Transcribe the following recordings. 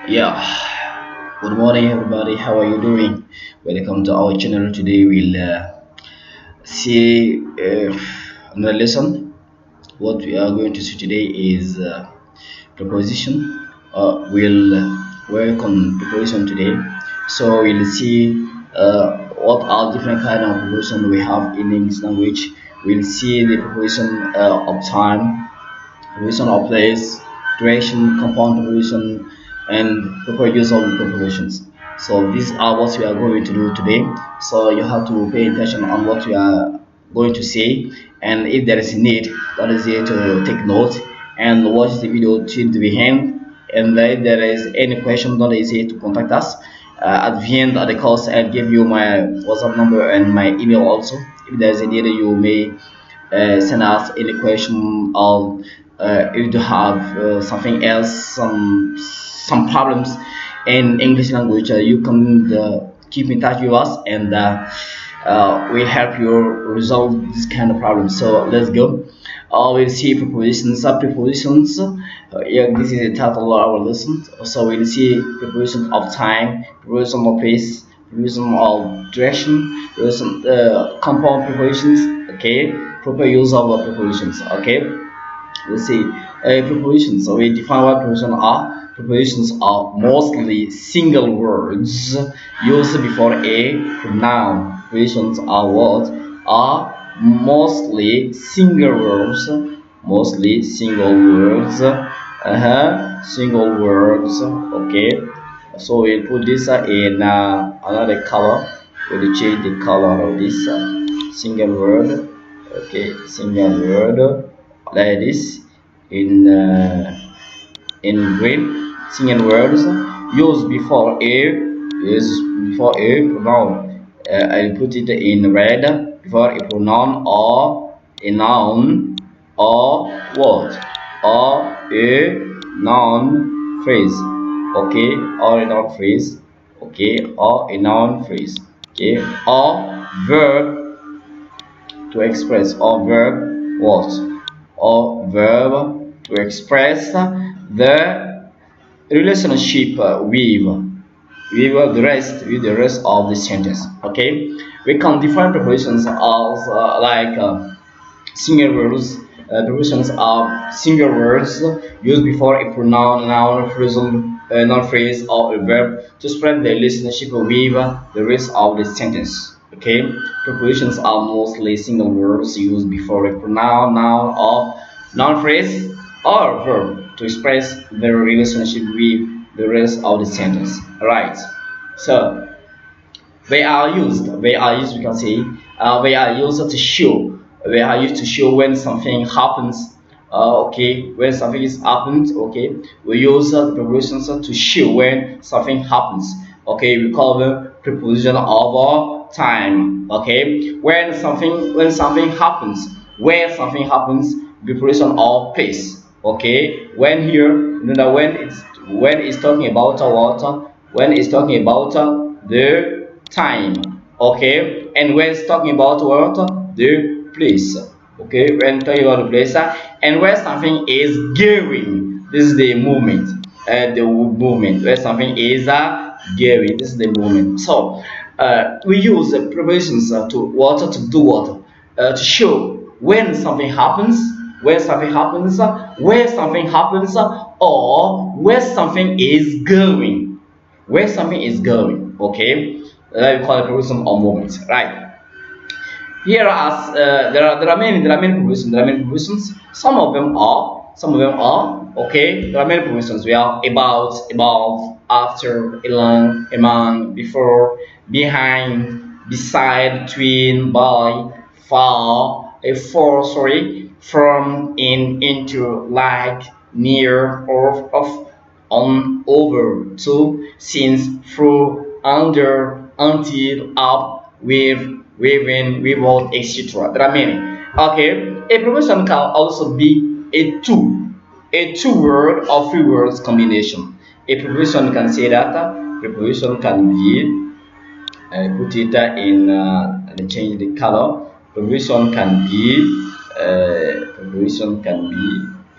Yeah, good morning, everybody. How are you doing? Welcome to our channel. Today we'll see another lesson. What we are going to see today is preposition. We'll work on preposition today. So we'll see what are different kind of preposition we have in English language. We'll see the preposition of time, preposition of place, duration, compound preposition, and proper use of prepositions. So these are what we are going to do today. So you have to pay attention on what we are going to say, and if there is a need, what is it to take note and watch the video till the end. And if there is any question, don't hesitate to contact us. At the end of the course, I'll give you my WhatsApp number and my email also. If there is a need, you may send us any question, or if you have something else, some problems in English language, you can keep in touch with us, and we'll help you resolve this kind of problem. So let's go. We'll see prepositions. Prepositions. Yeah, this is the title of our lesson. So we'll see preposition of time, preposition of place, preposition of direction, preposition compound prepositions. Okay, proper use of prepositions. Okay, let's see prepositions. So we define what prepositions are. Prepositions are mostly single words used before a noun. Prepositions are what are mostly single words, mostly single words, single words. Okay, so we put this in another color. We'll change the color of this single word. Okay, single word like this in green. Single words used before a pronoun. I'll put it in red before a pronoun or a noun or word or a noun phrase. Okay, or a noun phrase. Okay, or a noun phrase. Okay, or verb to express, or verb what, or verb to express the relationship with the rest of the sentence. Okay, we can define prepositions as single words. Prepositions are single words used before a pronoun, noun, phrase, or a verb to spread the relationship with the rest of the sentence. Okay, prepositions are mostly single words used before a pronoun, noun, or noun phrase or verb to express the relationship with the rest of the sentence. Right. So they are used. We can say they are used to show. They are used to show when something happens. Okay, when something is happened. Okay, we use the prepositions to show when something happens. Okay, we call them preposition of time. Okay, when something happens, where something happens, preposition of place. Okay, when here, you know that when it's talking about what, when it's talking about the time. Okay, and when it's talking about what, the place. Okay, when talking about the place, and where something is going, this is the movement. The movement where something is going, this is the movement. So we use prepositions to what, to do what, to show when something happens, where something happens, or where something is going, where something is going. Okay, we call it preposition of movement. Right. Here are there are many prepositions. Some of them are okay. There are many prepositions. We are about, after, along, among, before, behind, beside, between, by, far, for, sorry, from, in, into, like, near, of, on, over, to, since, through, under, until, up, with, within, without, etc. There are many. Okay, a preposition can also be a two word or three words combination. A preposition can say that preposition can be put it change the color. Preposition can be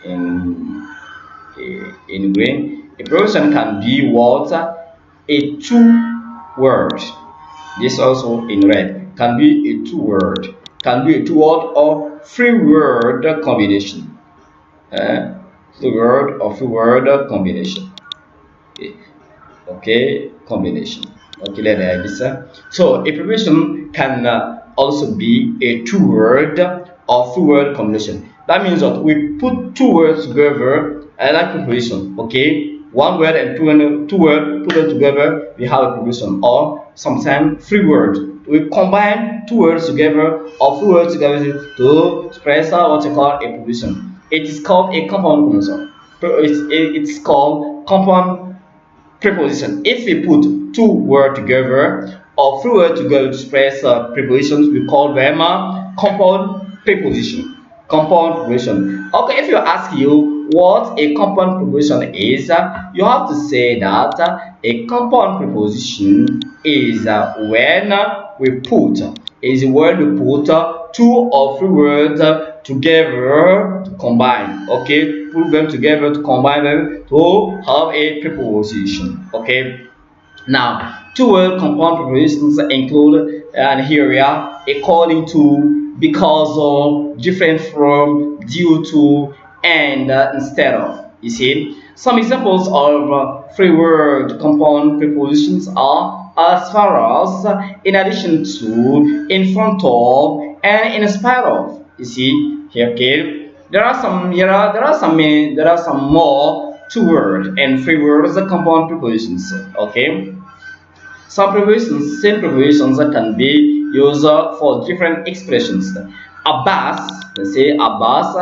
in green. A preposition can be what? A two-word. This also in red. Can be a two-word. Can be a two-word or three-word combination. Two-word or three-word combination. Okay, combination. Okay, let's add this. So a preposition can also be a two-word or three-word combination. That means that we put two words together like preposition. Okay, one word and two words put them together, we have a preposition. Or sometimes three words. We combine two words together or three words together to express what you call a preposition. It is called a compound preposition. It's called compound preposition. If we put two words together or three words together to express prepositions, we call them compound preposition. Compound preposition. Okay, if you ask you what a compound preposition is, you have to say that a compound preposition is when we put two or three words together to combine. Okay, put them together to combine them to have a preposition. Okay, now two-word compound prepositions include and here we are according to, because of, different from, due to, and instead of. You see, some examples of three-word compound prepositions are as far as, in addition to, in front of, and in spite of. You see here, okay. There are some more two-word and three-word compound prepositions. Okay. Some prepositions, same prepositions can be used for different expressions. Abbas, let's say Abbas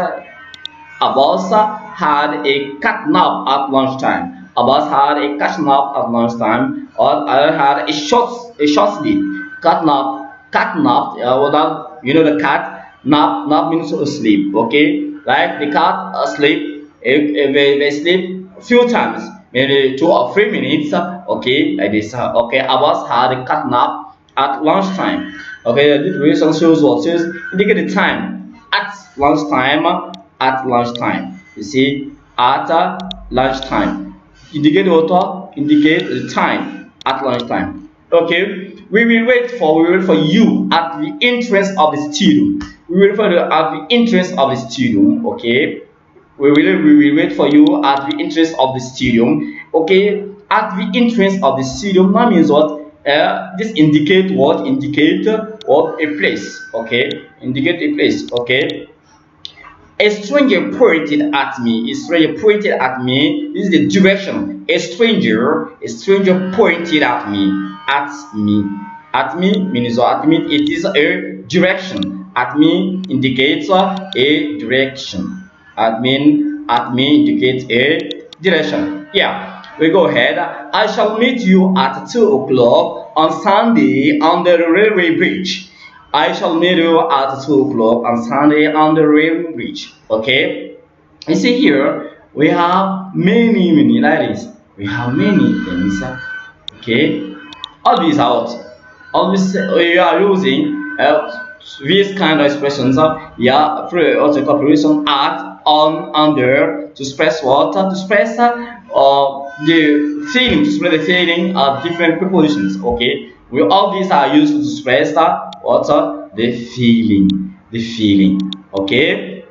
had a cat nap at lunchtime. Abbas had a cat nap at lunchtime, or I had a short sleep. Cat nap. Without, the cat nap means sleep. Okay, like the cat sleep. They sleep a few times, maybe 2 or 3 minutes. Okay, like this. Okay, Abbas had a cat nap at lunchtime. Okay, this preposition shows what? Shows indicate the time. At lunchtime. At lunchtime. You see, at lunchtime. Indicate what? Indicate the time. At lunchtime. Okay, we will wait for you at the entrance of the stadium. We will wait for you at the entrance of the stadium. Okay, we will wait for you at the entrance of the stadium. Okay, at the entrance of the stadium. That means what? This indicate what? Indicate what? A place. Okay, indicate a place. Okay. A stranger pointed at me. A stranger pointed at me. This is the direction. A stranger pointed at me. At me. At me means what? At me, it is a direction. At me indicates a direction. At me indicates a direction. Yeah, we go ahead. I shall meet you at 2 o'clock on Sunday on the railway bridge. I shall meet you at 2 o'clock on Sunday on the railway bridge. Okay, you see here we have many ladies. We have many things. Okay, all these out. Always we are using these kind of expressions. Also preposition at, on, under to express what? To express the feeling. To express the feeling of different prepositions. Okay. All these are used to express the feeling. Okay,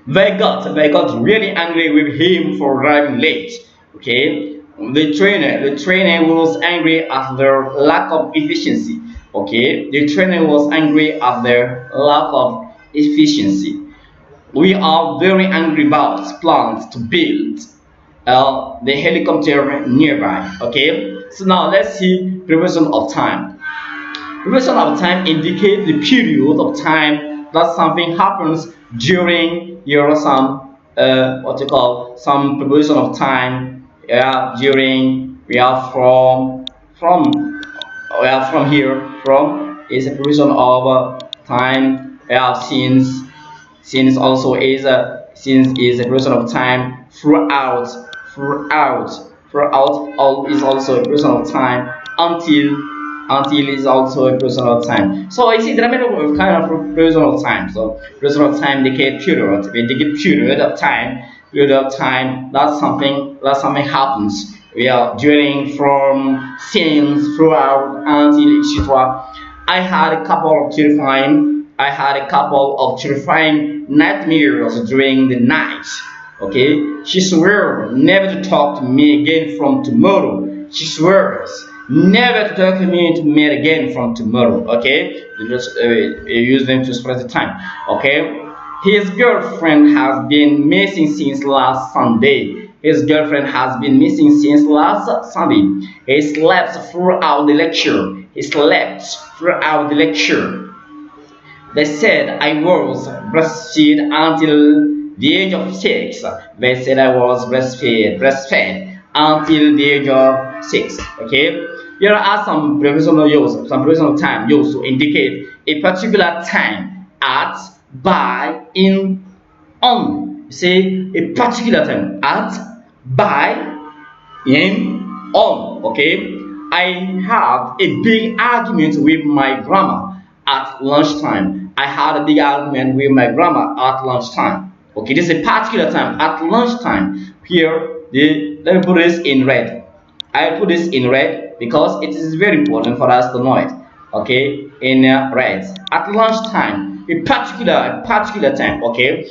they got really angry with him for arriving late. Okay, the trainer was angry at their lack of efficiency. Okay, the trainer was angry at their lack of efficiency. We are very angry about plans to build the helicopter nearby. Okay, so now let's see preposition of time. Preposition of time indicates the period of time that something happens during some some preposition of time. During, we have from here. From is a preposition of time. We have since also is a preposition of time. Throughout all is also a preposition of time. Until is also a preposition of time. So you see there are many kind of preposition of time. So preposition of time indicate period. We indicate period of time. Period of time that something something happens. We are during, from, since, throughout, until, etc. I had a couple of terrifying nightmares during the night. Okay, she swears never to talk to me again from tomorrow. She swears never to talk to me again from tomorrow. Okay, you just use them to express the time. Okay, his girlfriend has been missing since last Sunday. His girlfriend has been missing since last Sunday. He slept throughout the lecture. He slept throughout the lecture. They said I was breastfed until the age of 6. They said I was breastfed until the age of 6. Okay. Here are some prepositional use, some prepositional time used to indicate a particular time: at, by, in, on. You see, a particular time: at, by, in, on. Okay. I had a big argument with my grandma at lunchtime. I had a big argument with my grandma at lunchtime. Okay, this is a particular time, at lunchtime. Here, let me put this in red. I put this in red because it is very important for us to know it. Okay, in red. At lunchtime, a particular time. Okay,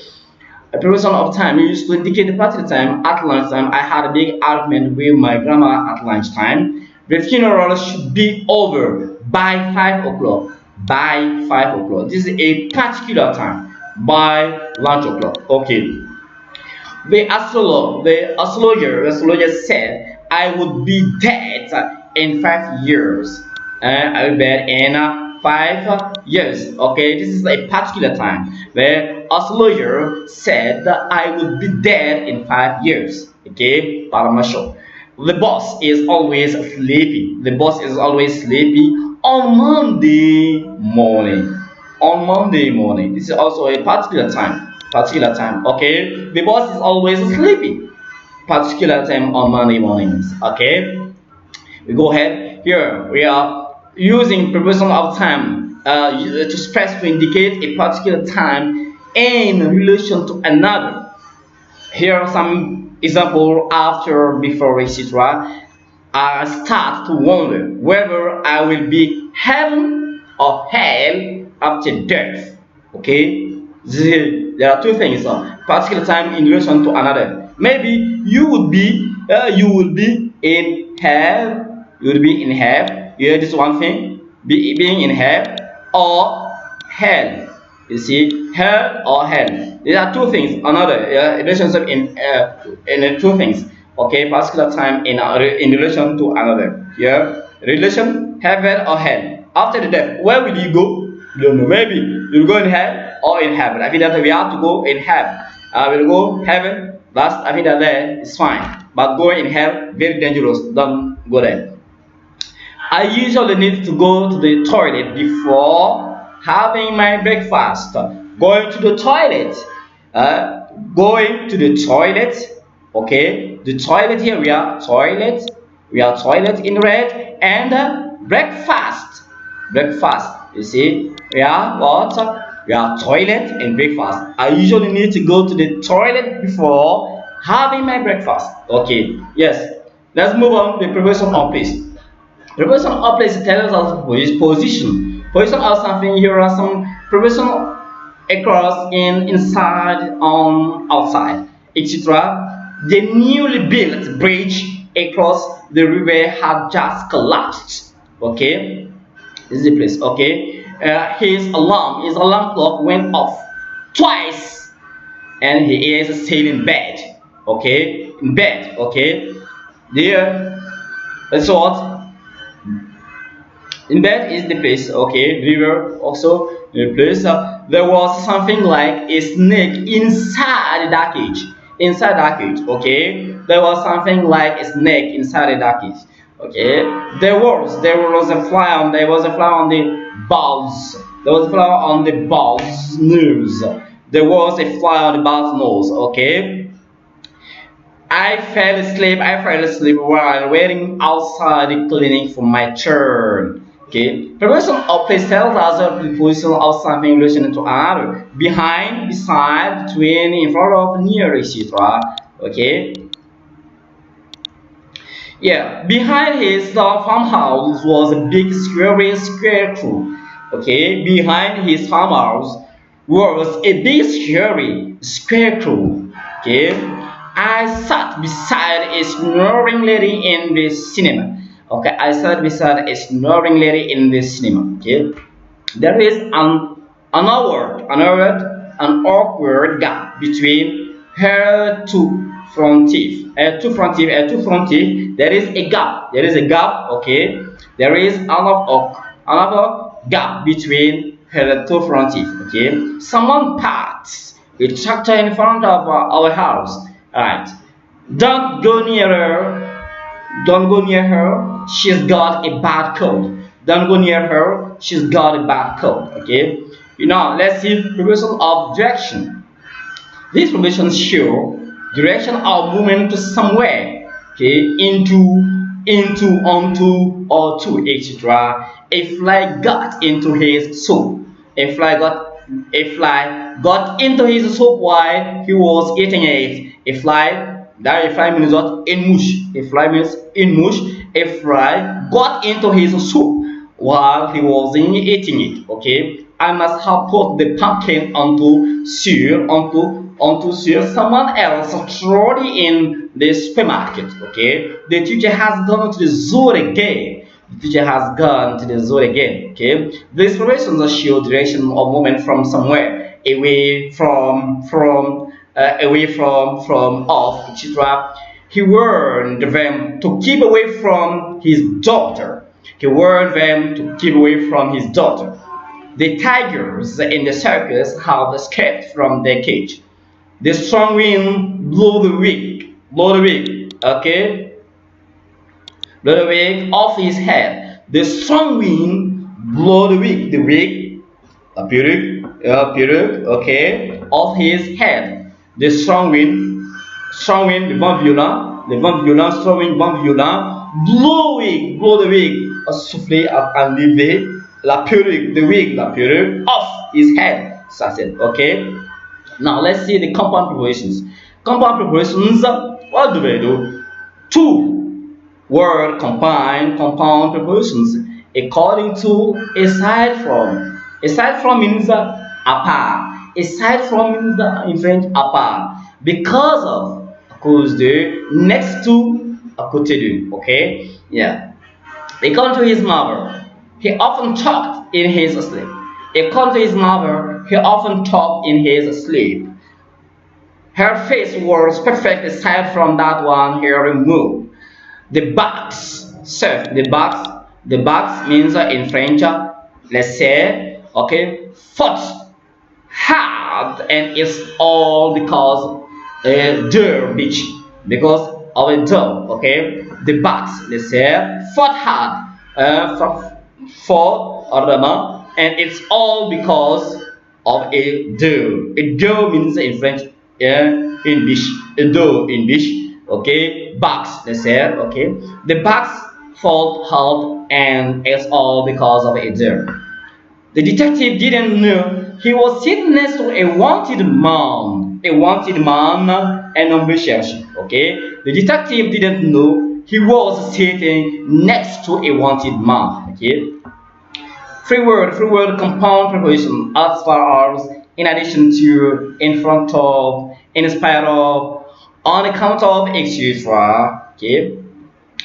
a preposition of time used to indicate a particular time. At lunchtime, I had a big argument with my grandma at lunchtime. The funeral should be over by 5 o'clock. By 5 o'clock. This is a particular time. By lunch o'clock. Okay. The astrologer said I would be dead in 5 years. I will be dead in 5 years. Okay, this is a particular time. The astrologer said that I would be dead in 5 years. Okay, but I'm not sure. The boss is always sleepy. The boss is always sleepy on Monday morning. On Monday morning. This is also a particular time. Okay. The boss is always sleepy. Particular time on Monday mornings. Okay. We go ahead. Here we are using preposition of time to indicate a particular time in relation to another. Here are some examples: after, before, etc. I start to wonder whether I will be heaven or hell after death. Okay, there are two things: particular time in relation to another. Maybe you will be in hell. You will be in hell. Yeah, this is one thing: being in hell or hell. You see, hell or hell. There are two things. Another relationship in two things. Okay, particular time in relation to another. Yeah, relation, heaven or hell. After the death, where will you go? You don't know. Maybe you'll go in hell or in heaven. I think that we have to go in heaven. We'll go heaven. I think that there is fine. But going in hell, very dangerous. Don't go there. I usually need to go to the toilet before having my breakfast. Going to the toilet. Okay, the toilet here, we are toilet in red, and breakfast. You see, we are toilet and breakfast. I usually need to go to the toilet before having my breakfast. Okay, yes, let's move on to the preposition of place. Preposition of place tells us position of something. Here are some preposition across, in, inside, on, outside, etc. The newly built bridge across the river had just collapsed. Okay, this is the place. Okay, his alarm clock went off twice, and he is still in bed. Okay, in bed. Okay, there. That's what. In bed is the place. Okay, river also the place. There was something like a snake inside the cage. Okay, there was something like a snake inside the cage. Okay, there was a fly on the ball's. There was a fly on the ball's nose. There was a fly on the ball's nose. Okay, I fell asleep while waiting outside the clinic for my turn. Okay, preposition of place tells us the position of something in relation to another: behind, beside, between, in front of, near, etc. Okay, Yeah, behind his farmhouse was a big scary scarecrow. Okay, behind his farmhouse was a big scary scarecrow. Okay, I sat beside a snoring lady in the cinema. Okay, I sat beside a snoring lady in the cinema. Okay, there is an awkward gap between her two front teeth. There is a gap. There is a gap. Okay. There is another gap between her two front teeth. Okay. Someone parks a tractor in front of our house. Alright. Don't go near her. Don't go near her. She's got a bad cold. Don't go near her. She's got a bad cold. Okay. Now let's see preposition of direction. These prepositions show direction of movement to somewhere. Okay. Into, onto, or to, etc. A fly got into his soup. A fly got into his soup while he was eating it. A fly means what? In mush. A fly means in mush. A fly got into his soup while he was eating it. Okay. I must have put the pumpkin onto sear. Someone else throw it in the supermarket. Okay. The teacher has gone to the zoo again. The teacher has gone to the zoo again. Okay. These expressions show direction of movement from somewhere away from off, etc. He warned them to keep away from his daughter. He warned them to keep away from his daughter. The tigers in the circus have escaped from their cage. The strong wind blew the wig, okay, blew the wig off his head. The strong wind blew the wig, a peruke, okay, off his head. The strong wind, le vent violent, strong wind, vent violent, blow the wig, a souffler, a enlever, la perruque off his head. Ça c'est, okay. Now let's see the compound prepositions. Compound prepositions, what do they do? Two word compound prepositions according to, aside from. Aside from means apart. Aside from means in French apart. Because of, à cause de, next to, à côté de. Okay? Yeah. According to his mother, he often talked in his sleep. According to his mother, he often talked in his sleep. Her face was perfect aside from that one he removed. The box, the box means in French, let's say, okay, fought hard, and it's all because because of a door, okay. The box, let's say, fought hard, for and it's all because of a door. A door means in French, in bish, a door in bish, okay. Box, let's say, okay. The box fought hard, and it's all because of a door. The detective didn't know he was sitting next to a wanted man. Un homme recherché, okay. The detective didn't know he was sitting next to a wanted man, okay. Free word compound preposition as far as in addition to, in front of, in spite of, on account of, etc. Okay.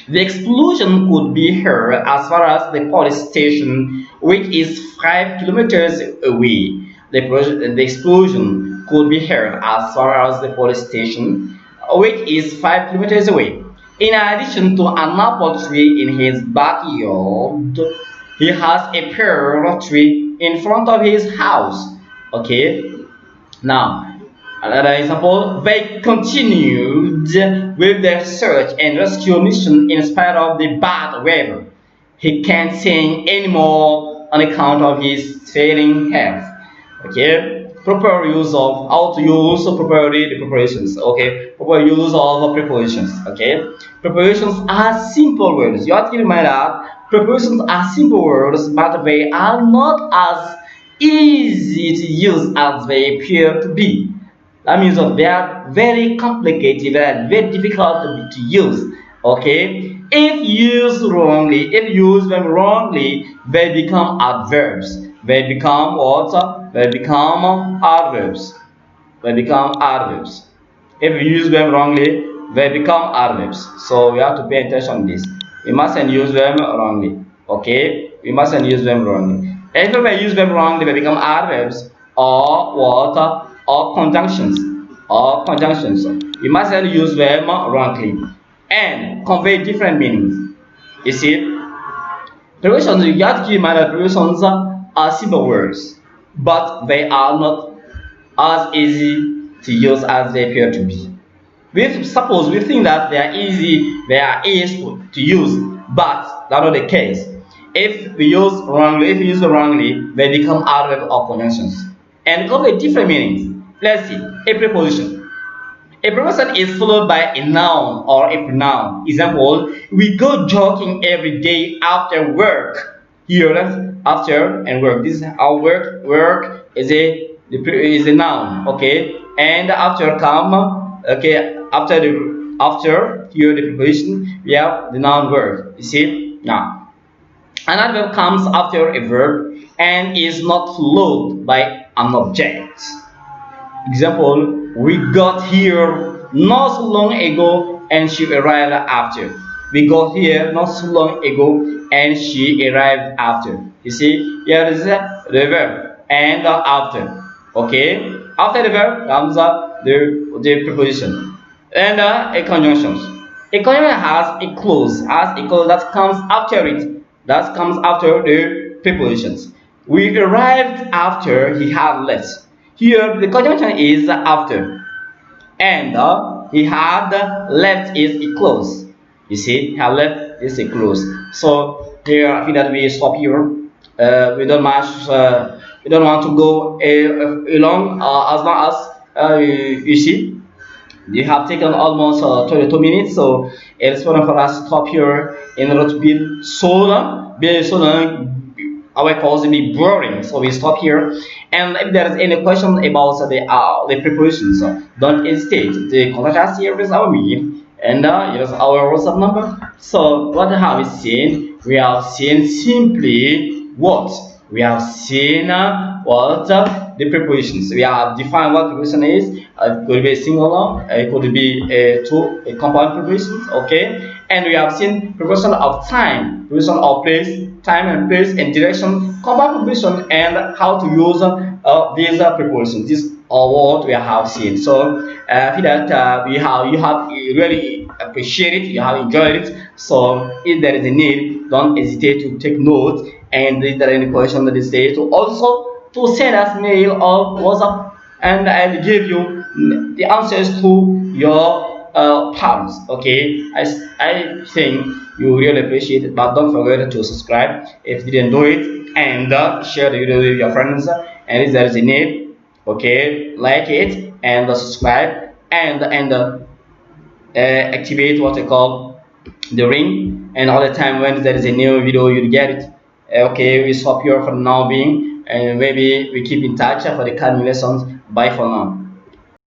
The explosion could be heard as far as the police station, which is 5 kilometers away. The explosion could be heard as far as the police station, which is 5 kilometers away. In addition to an apple tree in his backyard, he has a pear tree in front of his house. Okay. Now, another example, they continued with their search and rescue mission in spite of the bad weather. He can't sing anymore on account of his failing health. Okay. Proper use of, how to use properly the preparations. Okay. Proper use of prepositions. Okay. Prepositions are simple words. You have to keep in mind that prepositions are simple words, but they are not as easy to use as they appear to be. That means that they are very complicated and very difficult to use. Okay, if used them wrongly, they become adverbs. They become what? They become adverbs. They become adverbs. If we use them wrongly, they become adverbs. So we have to pay attention to this. We mustn't use them wrongly. Okay, we mustn't use them wrongly. If we use them wrongly, they become adverbs or what? Or conjunctions. Or conjunctions. We mustn't use them wrongly and convey different meanings. You see, prepositions, you have to keep in mind that prepositions are simple words, but they are not as easy to use as they appear to be. Suppose we think that they are easy to use, but that's not the case. If we use them wrongly, they become adverbs or conjunctions and convey different meanings. Let's see, a preposition. A preposition is followed by a noun or a pronoun. Example, we go jogging every day after work. Here, after and work. This is our work. Work is a noun, okay? And after come, okay, after here the preposition, we have the noun verb. You see? Now, another verb comes after a verb and is not followed by an object. Example, we got here not so long ago and she arrived after. We got here not so long ago and she arrived after. You see, here is the verb and after. Okay, after the verb comes the preposition and a conjunction. A conjunction has a clause that comes after it. That comes after the prepositions. We arrived after he had left. Here the conjunction is after, and he had left is a clause. You see, he had left is a clause. So here I think that we stop here. We don't want to go along as long as you see. You have taken almost 22 minutes, so it's important for us to stop here in order to build so long. Our course will be boring, so we stop here. And if there is any question about the prepositions, don't hesitate to contact us here with our mail and here's our WhatsApp number. So what have we seen? We have seen simply what? We have seen what the prepositions. We have defined what preposition is. It could be a singular, it could be a compound preposition, okay? And we have seen preposition of time, preposition of place, time and place and direction, compound preposition, and how to use these prepositions. These are what we have seen. So I feel that you have really appreciated it, you have enjoyed it. So if there is a need, don't hesitate to take note. And if there are any questions that is there, to also to send us mail or WhatsApp, and I'll give you the answers to your problems. Okay, I think you really appreciate it, but don't forget to subscribe if you didn't do it, and share the video with your friends. And if there is a need, okay, like it and subscribe and activate what I call the ring, and all the time when there is a new video you'll get it. Okay, we stop here for now being, and maybe we keep in touch for the coming lessons. Bye for now.